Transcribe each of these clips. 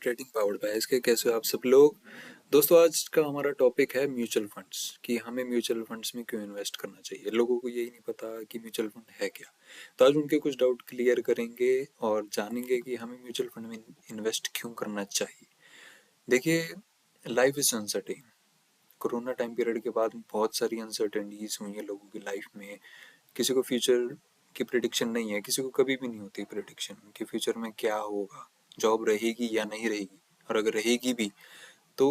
Trading powered by SK. कैसे हो आप सब लोग। दोस्तों, आज का हमारा टॉपिक है म्यूचुअल फंड्स कि हमें म्यूचुअल फंड्स में क्यों इन्वेस्ट करना चाहिए। लोगों को यही नहीं पता कि म्यूचुअल फंड है क्या। तो आज उनके कुछ डाउट क्लियर करेंगे और जानेंगे कि हमें म्यूचुअल फंड में इन्वेस्ट क्यों करना चाहिए। देखिए, life is uncertain. Corona time period के बाद बहुत सारी अनसर्टेनिटीज हुई है लोगों की लाइफ में। किसी को फ्यूचर की प्रिडिक्शन नहीं है, किसी को कभी भी नहीं होती प्रिडिक्शन कि फ्यूचर में क्या होगा, जॉब रहेगी या नहीं रहेगी, और अगर रहेगी भी तो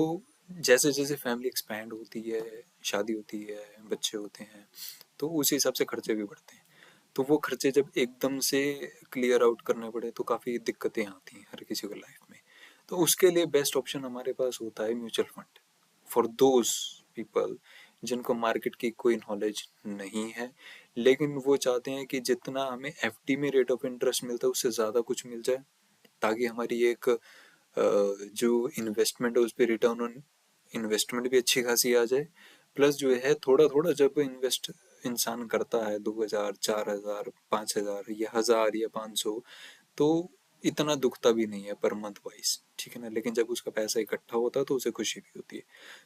जैसे जैसे फैमिली एक्सपैंड होती है, शादी होती है, बच्चे होते हैं, तो उस हिसाब से खर्चे भी बढ़ते हैं। तो वो खर्चे जब एकदम से क्लियर आउट करने पड़े तो काफ़ी दिक्कतें आती हैं हर किसी को लाइफ में। तो उसके लिए बेस्ट ऑप्शन हमारे पास होता है mutual fund for those people जिनको मार्केट की कोई नॉलेज नहीं है, लेकिन वो चाहते हैं कि जितना हमें एफडी में रेट ऑफ इंटरेस्ट मिलता है उससे ज़्यादा कुछ मिल जाए, ताकि हमारी एक जो इन्वेस्टमेंट है उस पर रिटर्न ऑन इन्वेस्टमेंट भी अच्छी खासी आ जाए। प्लस जो है थोड़ा थोड़ा जब इन्वेस्ट इंसान करता है 2000 4000 5000 या 1000 या 500, तो इतना दुखता भी नहीं है पर मंथ वाइज, ठीक है ना। लेकिन जब उसका पैसा इकट्ठा होता है तो उसे खुशी भी होती है।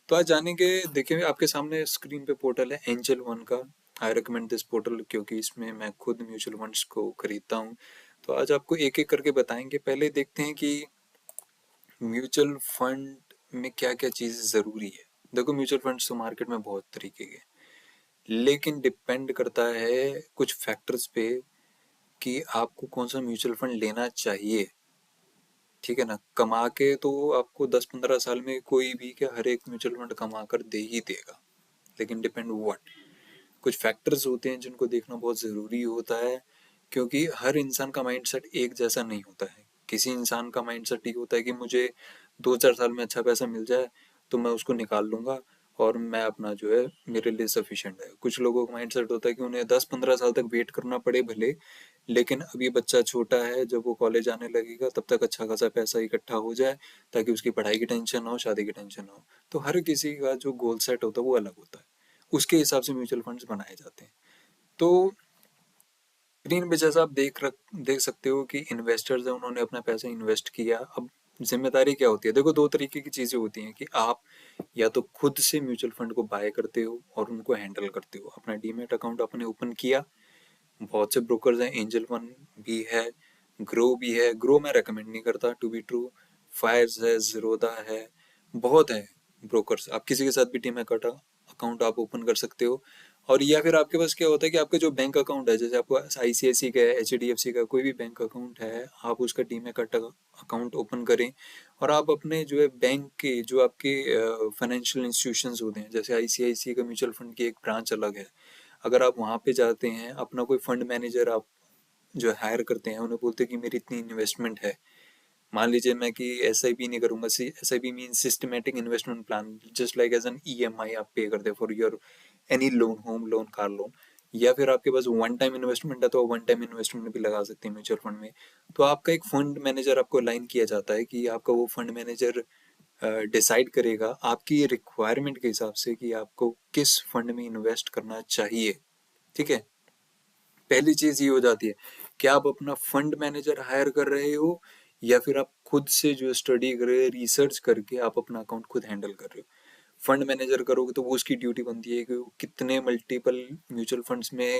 तो आज जानेंगे। देखिए, आपके सामने स्क्रीन पे पोर्टल है एंजल वन का। आई रिकमेंड दिस पोर्टल क्योंकि इसमें मैं खुद म्यूचुअल फंड्स को खरीदता हूँ। तो आज आपको एक एक करके बताएंगे। पहले देखते हैं कि म्यूचुअल फंड में क्या क्या चीज़ें ज़रूरी है। देखो, म्यूचुअल फंड्स तो मार्केट में बहुत तरीके के, लेकिन डिपेंड करता है कुछ फैक्टर्स पे कि आपको कौन सा म्यूचुअल फंड लेना चाहिए, ठीक है ना। कमा के तो आपको 10-15 साल में कोई भी क्या हर एक म्यूचुअल फंड कमा कर दे ही देगा, लेकिन डिपेंड व्हाट। कुछ फैक्टर्स होते हैं जिनको देखना बहुत ज़रूरी होता है, क्योंकि हर इंसान का माइंडसेट एक जैसा नहीं होता है। किसी इंसान का माइंडसेट ये होता है कि मुझे 2-4 साल में अच्छा पैसा मिल जाए तो मैं उसको निकाल लूँगा और मैं अपना जो है मेरे लिए सफिशिएंट है। कुछ लोगों का माइंडसेट होता है कि उन्हें 10-15 साल तक वेट करना पड़े भले, लेकिन अभी बच्चा छोटा है, जब वो कॉलेज आने लगेगा तब तक अच्छा खासा पैसा इकट्ठा हो जाए ताकि उसकी पढ़ाई की टेंशन ना हो, शादी की टेंशन ना हो। तो हर किसी का जो गोल सेट होता है वो अलग होता है, उसके हिसाब से म्यूचुअल फंड्स बनाए जाते हैं। तो स्क्रीन पे जैसा आप देख सकते हो कि इन्वेस्टर्स हैं, उन्होंने अपना पैसा इन्वेस्ट किया। अब जिम्मेदारी क्या होती है। देखो, दो तरीके की चीज़ें होती हैं कि आप या तो खुद से म्यूचुअल फंड को बाय करते हो और उनको हैंडल करते हो। अपना डीमेट अकाउंट आपने ओपन किया, बहुत से ब्रोकर्स हैं, एंजल वन भी है, ग्रो भी है। ग्रो मैं रेकमेंड नहीं करता टू बी ट्रू। फायर्स है, जीरोदा है, बहुत है ब्रोकर्स। आप किसी के साथ भी डीमैट अकाउंट आप ओपन कर सकते हो। और या फिर आपके पास क्या होता है कि आपका जो बैंक अकाउंट है, जैसे आपको आईसीआईसी का है, एचडीएफसी का, कोई भी बैंक अकाउंट है, आप उसका डीमैट अकाउंट ओपन करें और आप अपने जो है बैंक के जो आपके फाइनेंशियल इंस्टीट्यूशंस होते हैं, जैसे आईसीआईसी का म्यूचुअल फंड की एक ब्रांच अलग है। अगर आप वहाँ पे जाते हैं, अपना कोई फंड मैनेजर आप जो हायर करते हैं, उन्हें बोलते हैं कि मेरी इतनी इन्वेस्टमेंट है। मान लीजिए मैं कि एस आई पी नहीं करूंगा। S I P mean systematic investment plan, just like as an E M I आप पे करते for your any loan, home loan, car loan. या फिर आपके पास वन टाइम इन्वेस्टमेंट है तो वन टाइम इन्वेस्टमेंट भी लगा सकते हैं म्यूचुअल फंड में। तो आपका एक फंड मैनेजर आपको अलाइन किया जाता है कि आपका वो फंड मैनेजर डिसाइड करेगा आपकी रिक्वायरमेंट के हिसाब से कि आपको किस फंड में इन्वेस्ट करना चाहिए, ठीक है। पहली चीज ये हो जाती है कि आप अपना फंड मैनेजर हायर कर रहे हो या फिर आप खुद से जो स्टडी कर रहे हो, रिसर्च करके आप अपना अकाउंट खुद हैंडल कर रहे हो। फंड मैनेजर करोगे तो वो उसकी ड्यूटी बनती है कि वो कितने मल्टीपल म्यूचुअल फंड्स में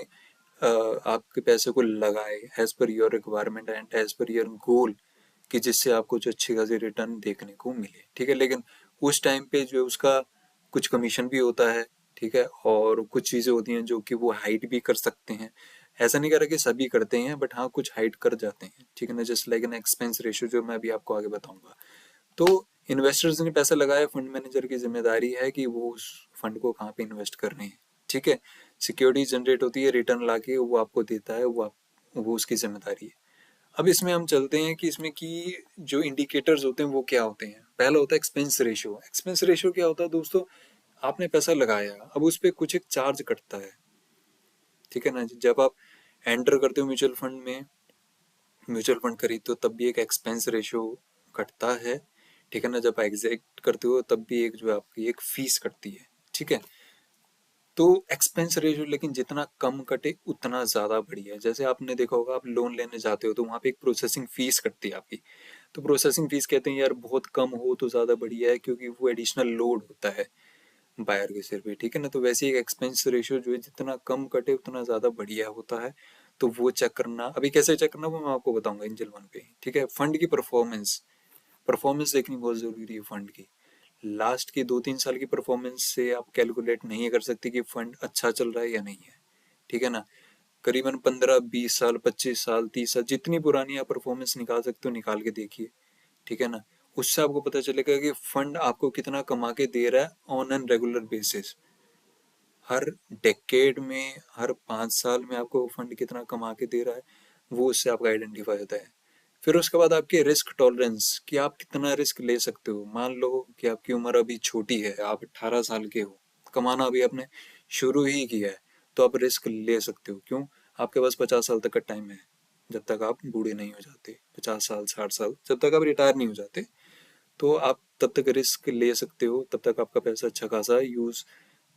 आपके पैसे को लगाए as per your requirement and as per your goal, कि जिससे आपको जो अच्छी खासी रिटर्न देखने को मिले, ठीक है। लेकिन उस टाइम पे जो है उसका कुछ कमीशन भी होता है, ठीक है। और कुछ चीज़ें होती हैं जो कि वो हाइड भी कर सकते हैं। ऐसा नहीं कर रहा कि सभी करते हैं, बट हाँ कुछ हाइड कर जाते हैं, ठीक है ना। Just like an expense ratio, जो मैं अभी आपको आगे बताऊंगा। तो इन्वेस्टर्स ने पैसा लगाया, फंड मैनेजर की जिम्मेदारी है कि वो उस फंड को कहाँ पे इन्वेस्ट कर रहे हैं, ठीक है। सिक्योरिटी जनरेट होती है, रिटर्न लाके वो आपको देता है, वो उसकी जिम्मेदारी है। अब इसमें हम चलते हैं कि इसमें की जो इंडिकेटर्स होते हैं वो क्या होते हैं। पहला होता है एक्सपेंस रेशियो। एक्सपेंस रेशियो क्या होता है दोस्तों, आपने पैसा लगाया, अब उस पर कुछ एक चार्ज कटता है, ठीक है ना। जब आप एंटर करते हो म्यूचुअल फंड में, म्यूचुअल फंड खरीदते हो, तब भी एक एक्सपेंस रेशियो कटता है, ठीक है ना। जब एग्जिट करते हो तब भी एक जो आपकी एक फीस कटती है, ठीक है। तो एक्सपेंस रेशियो लेकिन जितना कम कटे उतना ज़्यादा बढ़िया है। जैसे आपने देखा होगा, आप लोन लेने जाते हो तो वहाँ पे एक प्रोसेसिंग फीस कटती है आपकी। तो प्रोसेसिंग फीस कहते हैं यार बहुत कम हो तो ज़्यादा बढ़िया है, क्योंकि वो एडिशनल लोड होता है बायर के सिर पे, ठीक है ना। तो वैसे ही एक्सपेंस रेशियो जो है जितना कम कटे उतना ज़्यादा बढ़िया होता है। तो वो चेक करना, अभी कैसे चेक करना वो मैं आपको बताऊंगा एंजल वन पे, ठीक है। फंड की परफॉर्मेंस, परफॉर्मेंस देखनी बहुत ज़रूरी है फंड की। लास्ट की 2-3 साल की परफॉर्मेंस से आप कैलकुलेट नहीं कर सकते कि फंड अच्छा चल रहा है या नहीं है, ठीक है ना। करीबन 15-20 साल, 25 साल, 30 साल, जितनी पुरानी आप परफॉर्मेंस निकाल सकते हो निकाल के देखिए, ठीक है ना। उससे आपको पता चलेगा कि फंड आपको कितना कमा के दे रहा है on an regular basis. Her decade में, हर 5 साल में आपको फंड कितना कमा के दे रहा है, वो उससे आपका आइडेंटिफाई होता है। फिर उसके बाद आपकी रिस्क टॉलरेंस, कि आप कितना रिस्क ले सकते हो। मान लो कि आपकी उम्र अभी छोटी है, आप 18 साल के हो, कमाना अभी आपने शुरू ही किया है, तो आप रिस्क ले सकते हो। क्यों? आपके पास 50 साल तक का टाइम है, जब तक आप बूढ़े नहीं हो जाते, 50 साल, 60 साल, जब तक आप रिटायर नहीं हो जाते, तो आप तब तक रिस्क ले सकते हो। तब तक आपका पैसा अच्छा खासा यूज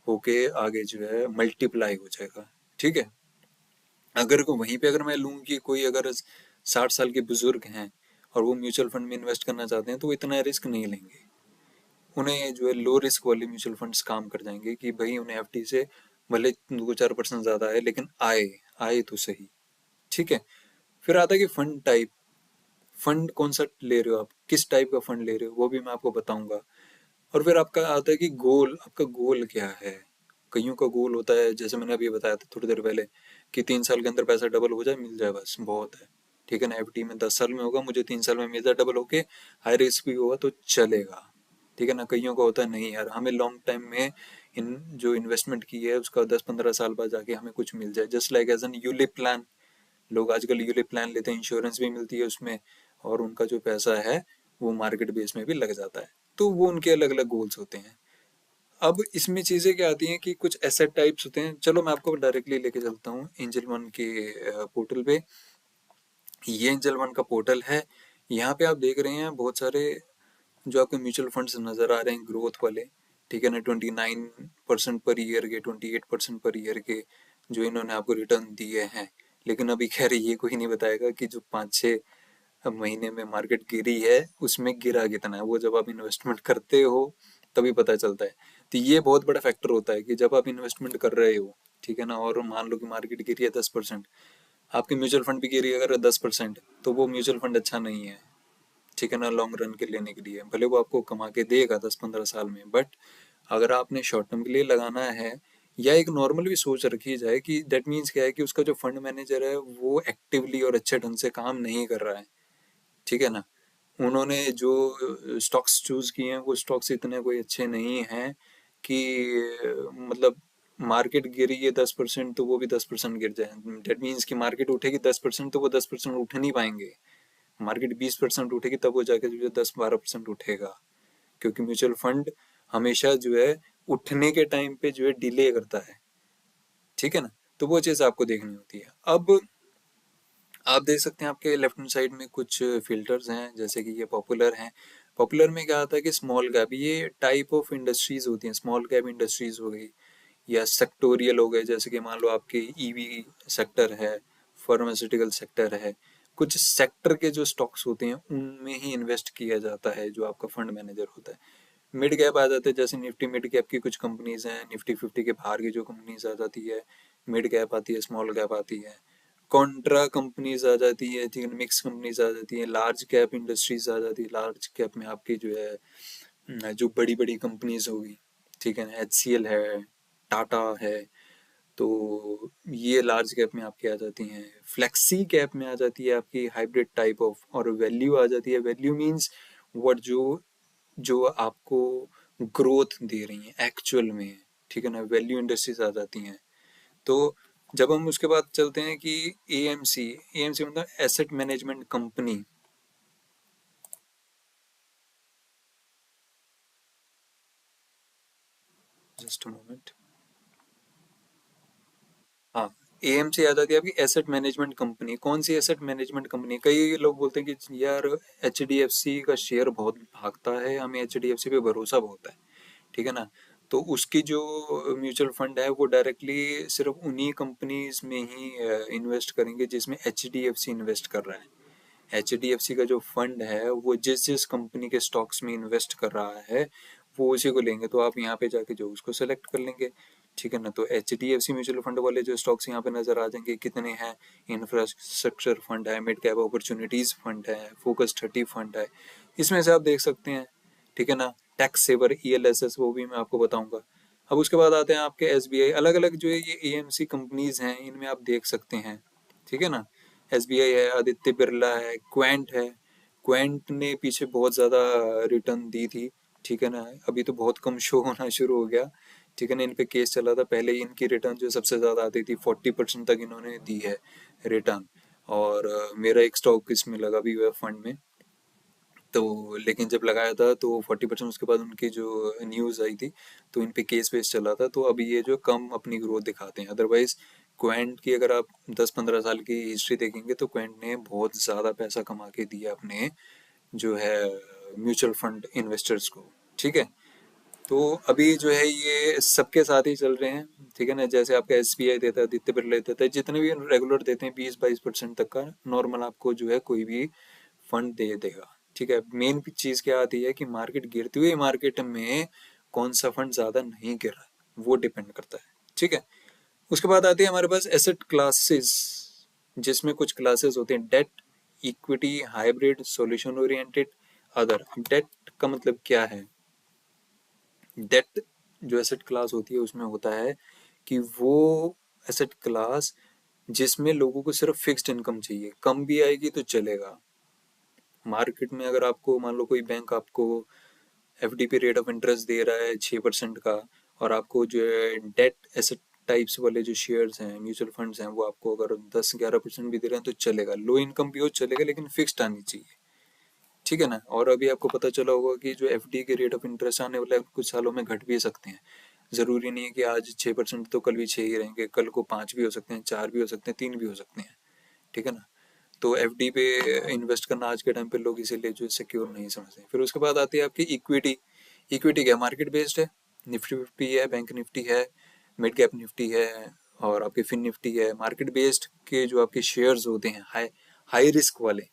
होके आगे जो है मल्टीप्लाई हो जाएगा, ठीक है। अगर को वहीं पे अगर मैं लूँ कि कोई अगर 60 साल के बुजुर्ग हैं और वो म्यूचुअल फंड में इन्वेस्ट करना चाहते हैं, तो वो इतना रिस्क नहीं लेंगे। उन्हें जो है लो रिस्क वाले म्यूचुअल फंड्स काम कर जाएंगे, कि भाई उन्हें एफडी से भले 2-4% ज्यादा आए, लेकिन आए, आए तो सही, ठीक है। फिर आता है कि फंड टाइप, फंड कौन सा ले रहे हो आप, किस टाइप का फंड ले रहे हो, वो भी मैं आपको बताऊंगा। और फिर आपका आता है कि गोल, आपका गोल क्या है। कईयों का गोल होता है, जैसे मैंने अभी बताया था थोड़ी देर पहले, कि 3 साल के अंदर पैसा डबल हो जाए, मिल जाए, बस बहुत है, ठीक है ना। एफडी में 10 साल में होगा, मुझे 3 साल में मिल जाए डबल होके, हाई रिस्क भी होगा तो चलेगा, ठीक है ना। कईयों का होता है नहीं यार, हमें लॉन्ग टाइम में इन जो इन्वेस्टमेंट की है उसका 10-15 साल बाद जाके हमें कुछ मिल जाए, just like as an ULIP plan. लोग आजकल यूलिप प्लान लेते हैं, इंश्योरेंस भी मिलती है उसमें, और उनका जो पैसा है वो मार्केट बेस में भी लग जाता है। तो वो उनके अलग अलग गोल्स होते हैं। अब इसमें चीजें क्या आती हैं कि कुछ एसेट टाइप्स होते हैं। चलो मैं आपको डायरेक्टली लेके चलता हूँ एंजल वन के पोर्टल पे। ये एंजल वन का पोर्टल है। यहाँ पे आप देख रहे हैं बहुत सारे जो आपके म्यूचुअल फंड्स नजर आ रहे हैं, ग्रोथ वाले, ठीक है ना। 29% पर ईयर के, 28% पर ईयर के जो इन्होंने आपको रिटर्न दिए हैं। लेकिन अभी खैर ये कोई नहीं बताएगा कि जो 5-6 महीने में मार्केट गिरी है उसमें गिरा कितना है। वो जब आप इन्वेस्टमेंट करते हो तभी पता चलता है। तो ये बहुत बड़ा फैक्टर होता है कि जब आप इन्वेस्टमेंट कर रहे हो, ठीक है ना, और मान लो कि मार्केट गिरी है 10%, आपकी म्यूचुअल फंड भी गिरी है अगर 10%, तो वो म्यूचुअल फंड अच्छा नहीं है, ठीक है ना, लॉन्ग रन के लेने के लिए। भले वो आपको कमा के देगा 10-15 साल में, बट अगर आपने शॉर्ट टर्म के लिए लगाना है, या एक नॉर्मल भी सोच रखी जाए कि दैट मीन्स क्या है कि उसका जो फंड मैनेजर है वो एक्टिवली और अच्छे ढंग से काम नहीं कर रहा है, ठीक है ना। उन्होंने जो स्टॉक्स चूज किए हैं वो स्टॉक्स इतने कोई अच्छे नहीं हैं कि मतलब मार्केट गिरी है 10% तो वो भी 10% गिर जाए। डेट मीन्स कि मार्केट उठेगी 10% तो वो 10% उठ नहीं पाएंगे। मार्केट 20% उठेगी तब वो जाके जो 10-12% उठेगा, क्योंकि म्यूचुअल फंड हमेशा जो है उठने के टाइम पे जो है डिले करता है, ठीक है ना। तो वो चीज़ आपको देखनी होती है। अब आप देख सकते हैं आपके लेफ्ट हैंड साइड में कुछ फिल्टर्स हैं, जैसे कि ये पॉपुलर हैं। पॉपुलर में क्या आता है कि स्मॉल कैप, ये टाइप ऑफ इंडस्ट्रीज होती हैं। स्मॉल कैप इंडस्ट्रीज हो गई, या सेक्टोरियल हो गए, जैसे कि मान लो आपके ईवी सेक्टर है, फार्मास्यूटिकल सेक्टर है। कुछ सेक्टर के जो स्टॉक्स होते हैं उनमें ही इन्वेस्ट किया जाता है जो आपका फंड मैनेजर होता है। मिड कैप आ जाते हैं, जैसे निफ्टी मिड कैप की कुछ कंपनीज हैं, निफ्टी 50 के बाहर की जो कंपनीज आ जाती है, मिड कैप आती है, स्मॉल कैप आती है, कॉन्ट्रा कंपनीज आ जाती है, ठीक है, मिक्स कंपनीज आ जाती है, लार्ज कैप इंडस्ट्रीज आ जाती है। लार्ज कैप में आपकी जो है जो बड़ी बड़ी कंपनीज होगी, ठीक है ना, HCL है, टाटा है, तो ये लार्ज कैप में आपकी आ जाती हैं। फ्लेक्सी कैप में आ जाती है आपकी हाइब्रिड टाइप ऑफ, और वैल्यू आ जाती है। वैल्यू मींस व्हाट, जो जो आपको ग्रोथ दे रही हैं एक्चुअल में, ठीक है ना, वैल्यू इंडस्ट्रीज आ जाती हैं। तो जब हम उसके बाद चलते हैं कि एएमसी, एएमसी मतलब asset management company. Just a moment. हाँ, एएमसी आ जाती है आपकी एसेट मैनेजमेंट कंपनी। कौन सी एसेट मैनेजमेंट कंपनी? कई लोग बोलते हैं कि यार एचडीएफसी का शेयर बहुत भागता है, हमें एचडीएफसी पे भरोसा बहुत है, ठीक है ना। तो उसकी जो म्यूचुअल फंड है वो डायरेक्टली सिर्फ उन्हीं कंपनीज में ही इन्वेस्ट करेंगे जिसमें एचडीएफसी इन्वेस्ट कर रहा है। HDFC का जो फंड है वो जिस जिस कंपनी के स्टॉक्स में इन्वेस्ट कर रहा है वो उसी को लेंगे। तो आप यहाँ पे जाके जो उसको सेलेक्ट कर लेंगे, ठीक है ना। तो HDFC म्यूचुअल फंड वाले जो स्टॉक्स यहाँ पे नजर आ जाएंगे कितने हैं, इंफ्रास्ट्रक्चर फंड है, मिड कैप अपॉर्चुनिटीज फंड है, फोकस 30 फंड है, इसमें से आप देख सकते हैं, ठीक है ना। टैक्स सेवर ELSS वो भी मैं आपको बताऊंगा। अब उसके बाद आते हैं आपके SBI, अलग अलग जो है ये AMC कंपनीज हैं, इनमें आप देख सकते हैं, ठीक है ना। SBI है, आदित्य बिरला है, क्वेंट है। क्वेंट ने पीछे बहुत ज़्यादा रिटर्न दी थी, ठीक है ना। अभी तो बहुत कम शो होना शुरू हो गया, ठीक है ना। इन पे केस चला था, पहले इनकी रिटर्न जो सबसे ज़्यादा आती थी 40% तक इन्होंने दी है रिटर्न। और मेरा एक स्टॉक इसमें लगा भी हुआ है फंड में। तो लेकिन जब लगाया था तो 40%, उसके बाद उनकी जो न्यूज़ आई थी तो इन पे केस वेस चला था, तो अभी ये जो कम अपनी ग्रोथ दिखाते हैं। अदरवाइज क्वेंट की अगर आप 10-15 साल की हिस्ट्री देखेंगे तो क्वेंट ने बहुत ज़्यादा पैसा कमा के दिया अपने जो है म्यूचुअल फंड इन्वेस्टर्स को, ठीक है। तो अभी जो है ये सबके साथ ही चल रहे हैं, ठीक है ना। जैसे आपका SBI देता है, आदित्य बिरला देता है, जितने भी रेगुलर देते हैं 20-22% तक का नॉर्मल आपको जो है कोई भी फंड दे देगा, ठीक है। मेन चीज क्या आती है कि मार्केट गिरती हुई मार्केट में कौन सा फंड ज्यादा नहीं गिर रहा है वो डिपेंड करता है, ठीक है। उसके बाद आती है हमारे पास एसेट क्लासेस, जिसमें कुछ क्लासेस होते हैं, debt, equity, hybrid, solution oriented, other. Debt का मतलब क्या है? डेट जो एसेट क्लास होती है उसमें होता है कि वो एसेट क्लास जिसमें लोगों को सिर्फ फिक्स्ड इनकम चाहिए, कम भी आएगी तो चलेगा। मार्केट में अगर आपको मान लो कोई बैंक आपको FD पे रेट ऑफ इंटरेस्ट दे रहा है 6% का, और आपको जो है डेट एसेट टाइप्स वाले जो शेयर्स हैं, म्यूचुअल फंड्स हैं, वो आपको अगर 10-11% भी दे रहे हैं तो चलेगा, लो इनकम भी हो चलेगा, लेकिन फिक्स्ड आनी चाहिए, ठीक है ना। और अभी आपको पता चला होगा कि जो FD के रेट ऑफ इंटरेस्ट आने वाले कुछ सालों में घट भी सकते हैं। जरूरी नहीं है कि आज 6% तो कल भी 6 ही रहेंगे, कल को 5 भी हो सकते हैं, 4 भी हो सकते हैं, 3 भी हो सकते हैं, ठीक है ना। तो FD पे इन्वेस्ट करना आज के टाइम पे लोग इसीलिए जो सिक्योर नहीं समझते। फिर उसके बाद आती है आपकी इक्विटी। इक्विटी क्या, मार्केट बेस्ड है, निफ्टी 50 है, बैंक निफ्टी है, मिड कैप निफ्टी है, और आपके फिन निफ्टी है। मार्केट बेस्ड के जो आपके शेयर्स होते हैं हाई हाई रिस्क वाले,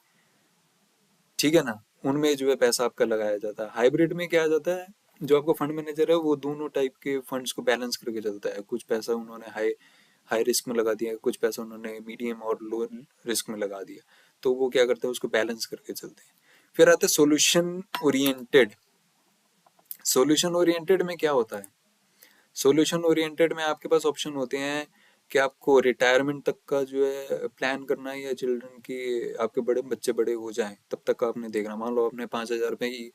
ठीक है ना, उनमें जो है पैसा आपका लगाया जाता है। हाइब्रिड में क्या आ जाता है, जो आपका फंड मैनेजर है वो दोनों टाइप के फंड्स को बैलेंस करके चलता है। कुछ पैसा उन्होंने हाई हाई रिस्क में लगा दिया, कुछ पैसा उन्होंने मीडियम और लो रिस्क में लगा दिया, तो वो क्या करते हैं उसको बैलेंस करके चलते हैं। फिर आता है सोल्यूशन ओरिएंटेड। सोल्यूशन ओरिएंटेड में क्या होता है? सॉल्यूशन ओरिएंटेड में आपके पास ऑप्शन होते हैं कि आपको रिटायरमेंट तक का जो है प्लान करना है, या चिल्ड्रन की आपके बड़े बच्चे बड़े हो जाएं तब तक का आपने देखना। मान लो आपने 5,000 रुपये ही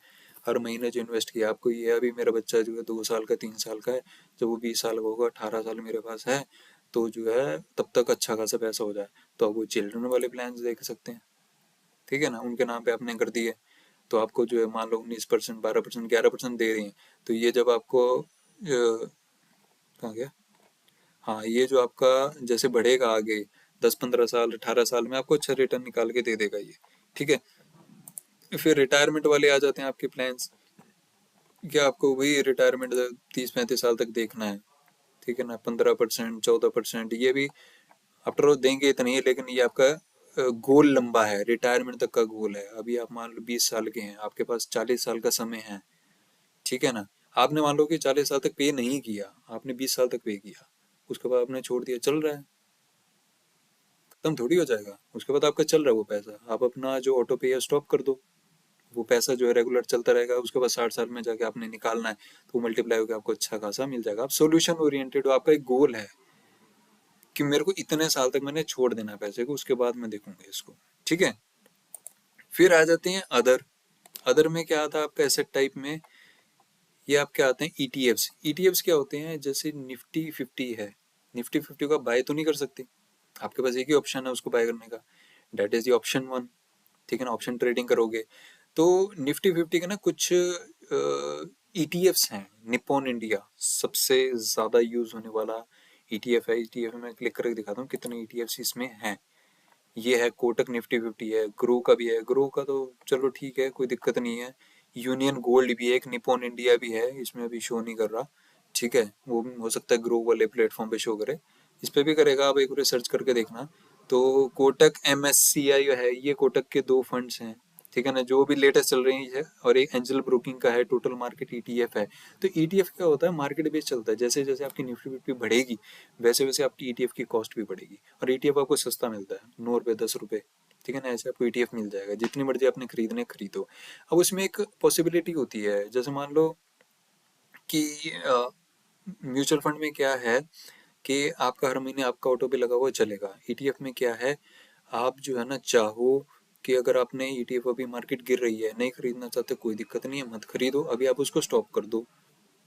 हर महीने जो इन्वेस्ट किया, आपको ये अभी मेरा बच्चा जो है 2 साल का 3 साल का है, जब वो 20 साल का होगा, 18 साल मेरे पास है, तो जो है तब तक अच्छा खासा पैसा हो जाए, तो आप वो चिल्ड्रन वाले प्लान देख सकते हैं, ठीक है ना। उनके नाम पे आपने कर दिए तो आपको जो है मान लो 19%, 12%, 11% दे रही हैं। तो ये जब आपको कहाँ गया, हाँ, ये जो आपका जैसे बढ़ेगा आगे 10-15 साल 18 साल में आपको अच्छा रिटर्न निकाल के दे देगा ये, ठीक है। फिर रिटायरमेंट वाले आ जाते हैं आपके प्लान्स, क्या आपको वही रिटायरमेंट 30-35 साल तक देखना है, ठीक है ना। 15%, 14%, ये भी आफ्टर ऑल देंगे इतना ही, लेकिन ये आपका गोल लंबा है, रिटायरमेंट तक का गोल है। अभी आप मान लो 20 साल के हैं, आपके पास 40 साल का समय है, ठीक है ना। आपने मान लो कि 40 साल तक पे नहीं किया, आपने 20 साल तक पे किया, उसके बाद आपने छोड़ दिया, चल रहा है, खत्म थोड़ी हो जाएगा। उसके बाद आपका चल रहा है वो पैसा, आप अपना जो ऑटो पे है स्टॉप कर दो, वो पैसा जो है रेगुलर चलता रहेगा। उसके बाद 60 साल में जाके आपने निकालना है तो वो मल्टीप्लाई होकर आपको अच्छा खासा मिल जाएगा। आप सोल्यूशन ओरिएंटेड हो, आपका एक गोल है कि मेरे को इतने साल तक मैंने छोड़ देना पैसे को, उसके बाद मैं देखूंगा इसको, ठीक है। फिर आ जाते हैं अदर। अदर में क्या आता है आपका एसेट टाइप में, ये आपके आते हैं ETFs। ETFs क्या होते हैं, जैसे निफ्टी 50 है, निफ्टी 50 का बाय तो नहीं कर सकते, आपके पास एक ही ऑप्शन है उसको बाय करने का, डेट इज द ऑप्शन 1, ठीक है ना। ऑप्शन ट्रेडिंग करोगे तो निफ्टी 50 के ना कुछ ETFs हैं। निप्पॉन इंडिया सबसे ज्यादा यूज होने वाला ETF है। ETF में क्लिक करके दिखाता हूँ कितने ETFs इसमें हैं। ये है कोटक निफ्टी 50 है, ग्रो का भी है, ग्रो का तो चलो ठीक है कोई दिक्कत नहीं है। यूनियन गोल्ड भी है, एक निप्पॉन इंडिया भी है, इसमें अभी शो नहीं कर रहा, ठीक है। वो हो सकता है ग्रो वाले प्लेटफॉर्म पे शो करे, इस पे भी करेगा, आप एक बार सर्च करके देखना। तो कोटक MSCI है, ये कोटक के दो फंड्स हैं, ठीक है ना, जो भी लेटेस्ट चल रही है, और एक एंजल ब्रोकिंग का है, टोटल मार्केट ETF है। तो ETF क्या होता है, मार्केट बेस्ड चलता है, जैसे जैसे आपकी निफ्टी विफ्टी बढ़ेगी वैसे वैसे आपकी ETF की कॉस्ट भी बढ़ेगी, और ETF आपको सस्ता मिलता है, 9 रुपये 10 रुपये, ठीक है ना, ऐसे आपको ETF मिल जाएगा, जितनी मर्जी आपने खरीदने खरीदो। अब उसमें एक पॉसिबिलिटी होती है, जैसे मान लो कि म्यूचुअल फंड में क्या है कि आपका हर महीने आपका ऑटो पे लगा हुआ चलेगा। ETF में क्या है, आप जो है ना चाहो कि अगर आपने ETF अभी मार्केट गिर रही है, नहीं खरीदना चाहते, कोई दिक्कत नहीं है, मत खरीदो, अभी आप उसको स्टॉप कर दो,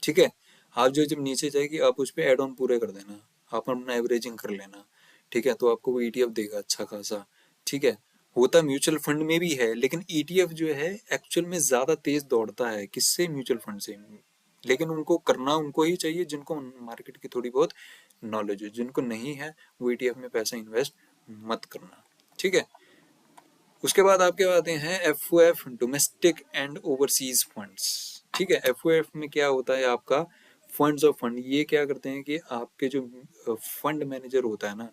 ठीक है। आप जो जब नीचे जाएगी आप उस पर एड ऑन पूरे कर देना, आप अपना एवरेजिंग कर लेना, ठीक है, तो आपको वो ETF देगा अच्छा खासा, ठीक है। होता म्यूचुअल फंड में भी है, लेकिन ETF जो है एक्चुअल में ज्यादा तेज दौड़ता है, किससे, म्यूचुअल फंड से। लेकिन उनको करना उनको ही चाहिए जिनको मार्केट की थोड़ी बहुत नॉलेज है, जिनको नहीं है वो ETF में पैसा इन्वेस्ट मत करना, ठीक है। उसके बाद आपके आते हैं FOF, domestic and overseas funds, ठीक है। FOF में क्या होता है, आपका फंड्स ऑफ फंड, ये क्या करते हैं कि आपके जो फंड मैनेजर होता है ना,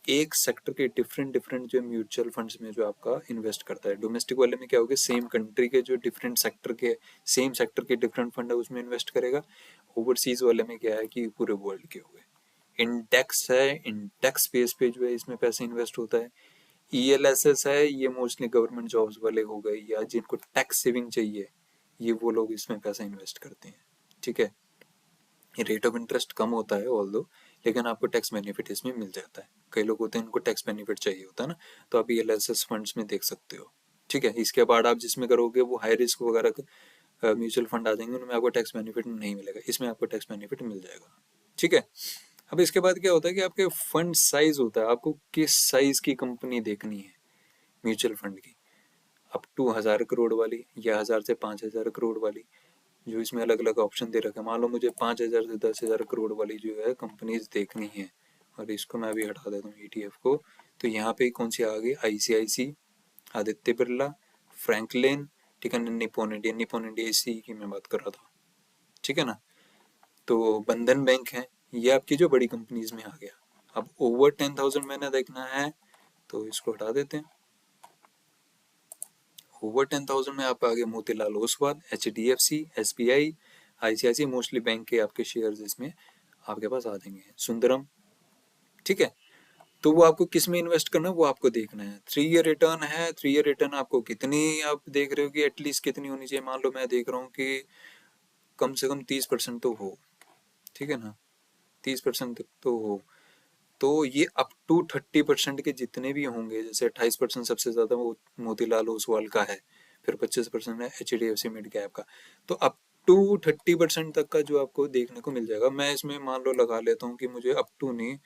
एक सेक्टर के डिफरेंट डिफरेंट जो म्यूचुअल फंड्स में जो आपका इन्वेस्ट करता है। डोमेस्टिक वाले में क्या होगा, सेम कंट्री के जो डिफरेंट सेक्टर के, सेम सेक्टर के डिफरेंट फंड है उसमें इन्वेस्ट करेगा। ओवरसीज वाले में क्या है कि पूरे वर्ल्ड के हुए इंडेक्स है, इंडेक्स बेस पे जो है इसमें पैसे इन्वेस्ट होता है। ELSS है, ये मोस्टली गवर्नमेंट जॉब्स वाले हो गए या जिनको टैक्स सेविंग चाहिए, ये वो लोग इसमें पैसा इन्वेस्ट करते हैं, ठीक है। रेट ऑफ इंटरेस्ट कम होता है ऑल दो, लेकिन आपको टैक्स बेनिफिट इसमें मिल जाता है। कई लोग होते हैं उनको टैक्स बेनिफिट चाहिए होता है ना, तो आप ELSS फंड्स में देख सकते हो, ठीक है। इसके बाद आप जिसमें करोगे वो हाई रिस्क वगैरह म्यूचुअल फंड आ जाएंगे, उनमें आपको टैक्स बेनिफिट नहीं मिलेगा, इसमें आपको टैक्स बेनिफिट मिल जाएगा, ठीक है। अब इसके बाद क्या होता है कि आपके फंड साइज होता है, आपको किस साइज की कंपनी देखनी है म्यूचुअल फंड की, अप टू 1000 करोड़ वाली या 1000 से 5000 करोड़ वाली, जो इसमें अलग अलग ऑप्शन दे रखे हैं। मान लो मुझे 5000 से 10,000 करोड़ वाली जो है कंपनीज देखनी है, और इसको मैं अभी हटा देता हूँ ETF को, तो यहाँ पे कौन सी आ गई, ICIC, आदित्य बिरला, फ्रैंकलिन, ठीक है, निपॉन इंडिया इसी की मैं बात कर रहा था, ठीक है ना। तो बंधन बैंक है, ये आपकी जो बड़ी कंपनीज में आ गया। अब ओवर 10,000 मैंने देखना है तो इसको हटा देते हैं। ओवर 10,000 में आप आगे Motilal Oswal, HDFC, SBI, ICICI, mostly bank के आपके शेयर्स इसमें आपके पास आ जाएंगे, सुंदरम, ठीक है। तो वो आपको किस में इन्वेस्ट करना है वो आपको देखना है। 3 ईयर रिटर्न है, 3 ईयर रिटर्न आपको कितनी आप देख रहे हो कि एटलीस्ट कितनी होनी चाहिए, मान लो मैं देख रहा हूँ कि कम से कम 30% तो हो, ठीक है ना, 30% तक तो हो। तो ये अप टू 30% के जितने भी होंगे, जैसे 28% सबसे ज्यादा वो मोतीलाल ओसवाल का है, फिर 25% है HDFC मिड कैप का, तो अप टू 30% तक का जो आपको देखने को मिल जाएगा। मैं इसमें मान लो लगा लेता हूँ कि मुझे अप टू नहीं,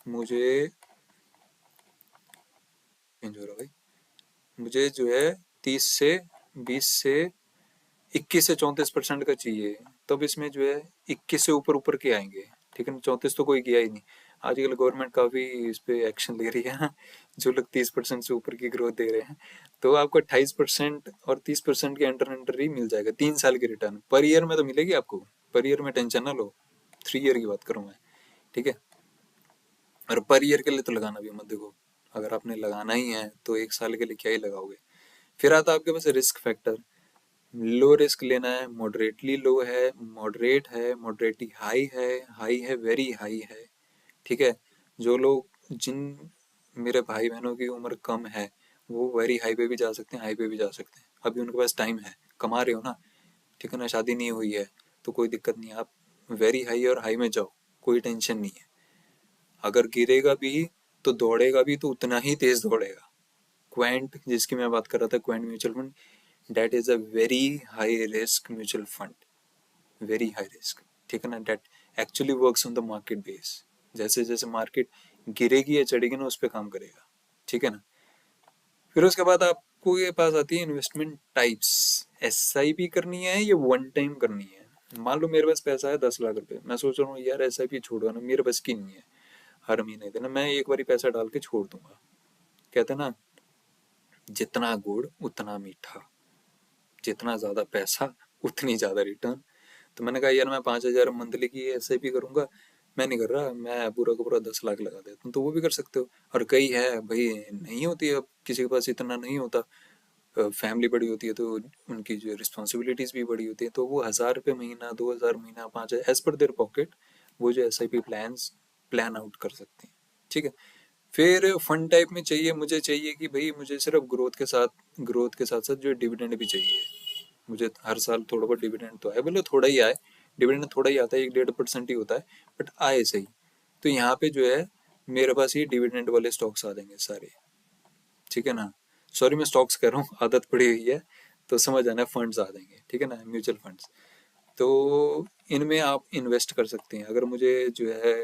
मुझे चेंज हो रहा भाई, मुझे जो है 30 से 20 से 21 से 34% का चाहिए, तब इसमें जो है 21 से ऊपर ऊपर के आएंगे, ठीक है ना। 34 तो कोई किया ही नहीं, आजकल गवर्नमेंट काफी इस पे एक्शन ले रही है ना, जो लोग 30% से ऊपर की ग्रोथ दे रहे हैं, तो आपको 28% और 30% के अंडर अंडर ही मिल जाएगा, 3 साल की रिटर्न पर ईयर में तो मिलेगी आपको, पर ईयर में टेंशन ना लो, 3 ईयर की बात करूँ मैं, ठीक है। और पर ईयर के लिए तो लगाना भी मत देखो, अगर आपने लगाना ही है तो 1 साल के लिए क्या ही लगाओगे। फिर आता है आपके पास रिस्क फैक्टर, लो रिस्क लेना है, मॉडरेटली लो है, मॉडरेट है, मॉडरेटली हाई है, वेरी हाई है, ठीक है। जो लोग, जिन मेरे भाई बहनों की उम्र कम है, वो वेरी हाई पे भी जा सकते हैं, हाई पे भी जा सकते हैं, अभी उनके पास टाइम है, कमा रहे हो ना, ठीक है ना, शादी नहीं हुई है तो कोई दिक्कत नहीं है, आप वेरी हाई और हाई में जाओ, कोई टेंशन नहीं है। अगर गिरेगा भी तो दौड़ेगा भी तो उतना ही तेज दौड़ेगा। क्वेंट जिसकी मैं बात कर रहा था, quant mutual fund, debt is a very high risk mutual fund, very high risk, ठीक है ना, debt actually works on the market base, जैसे जैसे मार्केट गिरेगी या चढ़ेगी ना उस पर काम करेगा, ठीक है ना। फिर उसके बाद आपको ये पास आती है इन्वेस्टमेंट टाइप्स, SIP करनी है या वन टाइम करनी है। मान लो मेरे पास पैसा है 10 लाख रुपए, मैं सोच रहा हूँ यार SIP छोड़वाना मेरे बस की नहीं है, हर महीने देना, मैं एक बार पैसा डाल के छोड़ दूंगा, कहते हैं ना, जितना गुड़ उतना मीठा, जितना ज्यादा पैसा उतनी ज्यादा रिटर्न। तो मैंने कहा यार मैं 5,000 मंथली की SIP करूंगा, मैं नहीं कर रहा, मैं पूरा का पूरा 10 लाख लगा देता हूँ, तो वो भी कर सकते हो। और कई है भाई नहीं होती है, अब किसी के पास इतना नहीं होता, फैमिली बड़ी होती है तो उनकी जो रिस्पॉन्सिबिलिटीज भी बड़ी होती है, तो वो 1,000 रुपये महीना, 2,000 महीना, 5,000 एज पर देयर पॉकेट वो जो SIP प्लान्स प्लान आउट कर सकते हैं। ठीक है। फिर फंड टाइप में चाहिए, मुझे चाहिए कि भाई मुझे सिर्फ ग्रोथ के साथ साथ जो डिविडेंड भी चाहिए। मुझे हर साल थोड़ा बहुत डिविडेंड तो आए, भले थोड़ा ही आए, डिविडेंड थोड़ा ही आता है, 1-1.5% ही होता है, बट आए सही। तो यहाँ पे जो है मेरे पास ये डिविडेंड वाले स्टॉक्स आ जाएंगे सारे। ठीक है ना। सॉरी मैं स्टॉक्स कह रहा हूँ, आदत पड़ी हुई है, तो समझ आना, फंड्स आ जाएंगे। ठीक है ना, म्यूचुअल फंड्स। तो इनमें आप इन्वेस्ट कर सकते हैं। अगर मुझे जो है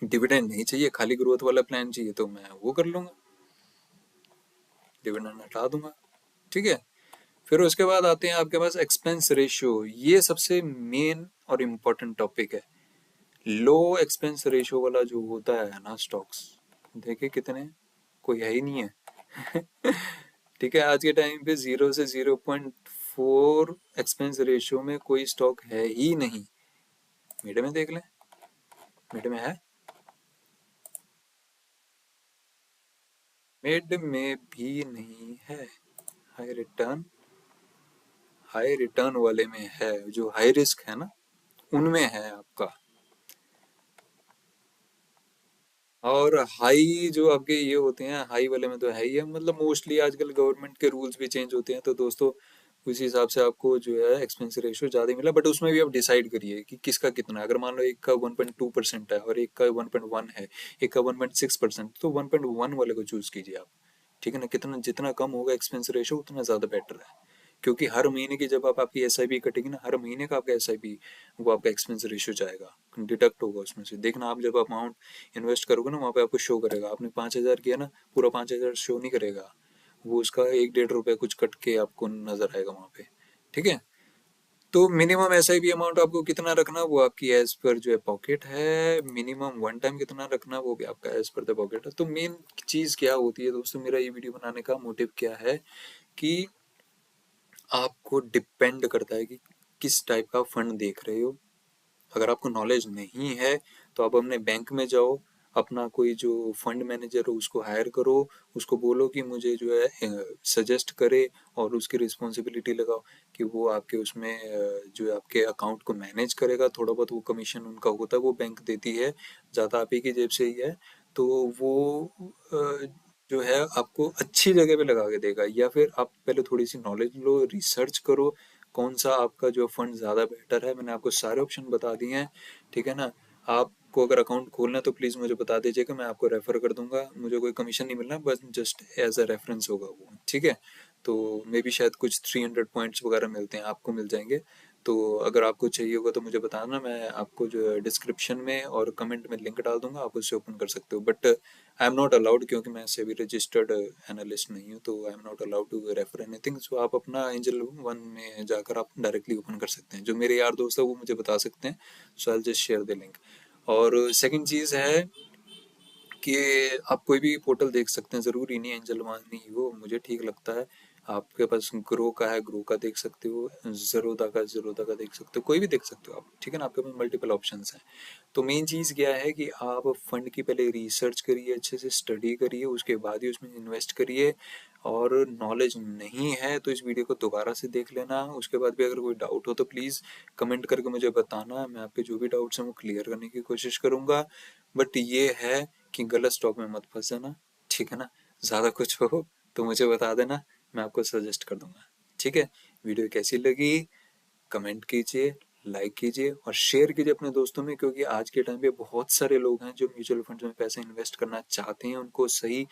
डिविडेंड नहीं चाहिए, खाली ग्रोथ वाला प्लान चाहिए, तो मैं वो कर लूंगा, डिविडेंड हटा दूंगा। ठीक है। फिर उसके बाद आते हैं आपके पास एक्सपेंस रेशियो। ये सबसे मेन और इम्पोर्टेंट टॉपिक है। लो एक्सपेंस रेशियो वाला जो होता है ना स्टॉक्स, देखिए कितने, कोई है ही नहीं है। ठीक है, आज के टाइम पे 0 से 0.4 एक्सपेंस रेशियो में कोई स्टॉक है ही नहीं। मिड में देख लें, मिड में है, मिड में भी नहीं है। हाई रिटर्न, हाई रिटर्न वाले में है, जो हाई रिस्क है ना उनमें है आपका। और हाई जो आपके ये होते हैं, हाई वाले में तो है ही है, मतलब मोस्टली आजकल गवर्नमेंट के रूल्स भी चेंज होते हैं, तो दोस्तों उस हिसाब से आपको जो है एक्सपेंस रेशियो ज़्यादा ही मिला, बट उसमें भी आप डिसाइड करिए कि किसका कितना है। अगर मान लो एक का 1.2% है और एक का 1.1 है, एक का 1.6%, तो 1.1 वाले को चूज कीजिए आप। ठीक है ना, कितना जितना कम होगा एक्सपेंस रेशियो उतना ज़्यादा बेटर है। क्योंकि हर महीने की जब आप आपकी SIP कटेगी ना, हर महीने का आपका SIP वो आपका एक्सपेंस रेशियो जाएगा, डिडक्ट होगा उसमें से। देखना आप जब अमाउंट इन्वेस्ट करोगे ना, वहाँ पे आपको शो करेगा, आपने 5,000 किया ना, पूरा 5,000 शो नहीं करेगा, वो उसका 1-1.5 रुपये कुछ कट के आपको नजर आएगा वहाँ पे। ठीक है। तो मिनिमम SIP अमाउंट आपको कितना रखना वो आपकी एज पर जो है पॉकेट है, मिनिमम वन टाइम कितना रखना वो भी आपका एज पर द पॉकेट है। तो मेन चीज क्या होती है दोस्तों, मेरा ये वीडियो बनाने का मोटिव क्या है कि आपको डिपेंड करता है कि किस टाइप का फंड देख रहे हो। अगर आपको नॉलेज नहीं है तो आप अपने बैंक में जाओ, अपना कोई जो फंड मैनेजर हो उसको हायर करो, उसको बोलो कि मुझे जो है सजेस्ट करे, और उसकी रिस्पॉन्सिबिलिटी लगाओ कि वो आपके उसमें जो है आपके अकाउंट को मैनेज करेगा। थोड़ा बहुत वो कमीशन उनका होता है, वो बैंक देती है, ज़्यादा आप ही की जेब से ही है। तो वो जो है आपको अच्छी जगह पे लगा के देगा। या फिर आप पहले थोड़ी सी नॉलेज लो, रिसर्च करो कौन सा आपका जो फंड ज़्यादा बेटर है। मैंने आपको सारे ऑप्शन बता दिए हैं। ठीक है ना। आपको अगर अकाउंट खोलना है तो प्लीज़ मुझे बता दीजिएगा, मैं आपको रेफर कर दूंगा, मुझे कोई कमीशन नहीं मिलना, बस जस्ट एज अ रेफरेंस होगा वो। ठीक है। तो मे बी शायद कुछ 300 पॉइंट्स वगैरह मिलते हैं, आपको मिल जाएंगे। तो अगर आपको चाहिए होगा तो मुझे बताना, मैं आपको जो है डिस्क्रिप्शन में और कमेंट में लिंक डाल दूंगा, आप उससे ओपन कर सकते हो। But I am not allowed, क्योंकि मैं सेबी रजिस्टर्ड एनालिस्ट नहीं हूँ, तो I am not allowed to refer anything. So आप अपना एंजल वन में जाकर आप डायरेक्टली ओपन कर सकते हैं, जो मेरे यार दोस्त है वो मुझे बता सकते हैं। So I just share the link. और सेकंड चीज़ है कि आप कोई भी पोर्टल देख सकते हैं, ज़रूरी नहीं है एंजल वन ही हो, मुझे ठीक लगता है। आपके पास ग्रो का है, ग्रो का देख सकते हो, ज़ीरोधा का देख सकते हो, कोई भी देख सकते हो आप। ठीक है ना, आपके पास मल्टीपल ऑप्शंस हैं। तो मेन चीज़ क्या है कि आप फंड की पहले रिसर्च करिए, अच्छे से स्टडी करिए, उसके बाद ही उसमें इन्वेस्ट करिए। और नॉलेज नहीं है तो इस वीडियो को दोबारा से देख लेना। उसके बाद भी अगर कोई डाउट हो तो प्लीज़ कमेंट करके मुझे बताना, मैं आपके जो भी डाउट्स हैं वो क्लियर करने की कोशिश करूँगा। बट ये है कि गलत स्टॉक में मत फंस जाना। ठीक है ना। ज़्यादा कुछ हो तो मुझे बता देना, मैं आपको सजेस्ट कर दूंगा। ठीक है। वीडियो कैसी लगी कमेंट कीजिए, लाइक कीजिए और शेयर कीजिए अपने दोस्तों में, क्योंकि आज के टाइम पे बहुत सारे लोग हैं जो म्यूचुअल फंड्स में पैसे इन्वेस्ट करना चाहते हैं, उनको सही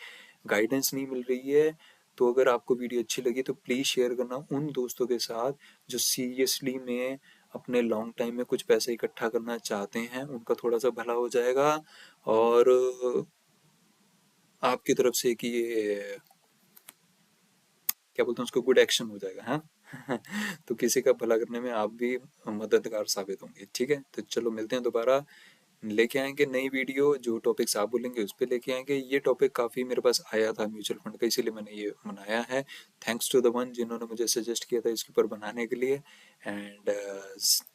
गाइडेंस नहीं मिल रही है। तो अगर आपको वीडियो अच्छी लगी तो प्लीज़ शेयर करना उन दोस्तों के साथ जो सीरियसली में अपने लॉन्ग टाइम में कुछ पैसे इकट्ठा करना चाहते हैं, उनका थोड़ा सा भला हो जाएगा। और आपकी तरफ से कि ये क्या बोलते हैं उसको, गुड एक्शन हो जाएगा। हाँ। तो किसी का भला करने में आप भी मददगार साबित होंगे। ठीक है, तो चलो मिलते हैं दोबारा, लेके आएंगे नई वीडियो, जो टॉपिक्स आप बोलेंगे उस पर लेके आएंगे। ये टॉपिक काफ़ी मेरे पास आया था म्यूचुअल फंड का, इसीलिए मैंने ये बनाया है। थैंक्स टू द वन जिन्होंने मुझे सजेस्ट किया था इसके ऊपर बनाने के लिए। And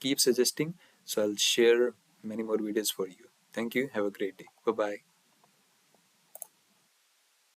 keep suggesting, so I share many more videos for you. Thank you. Have a great day. Bye bye.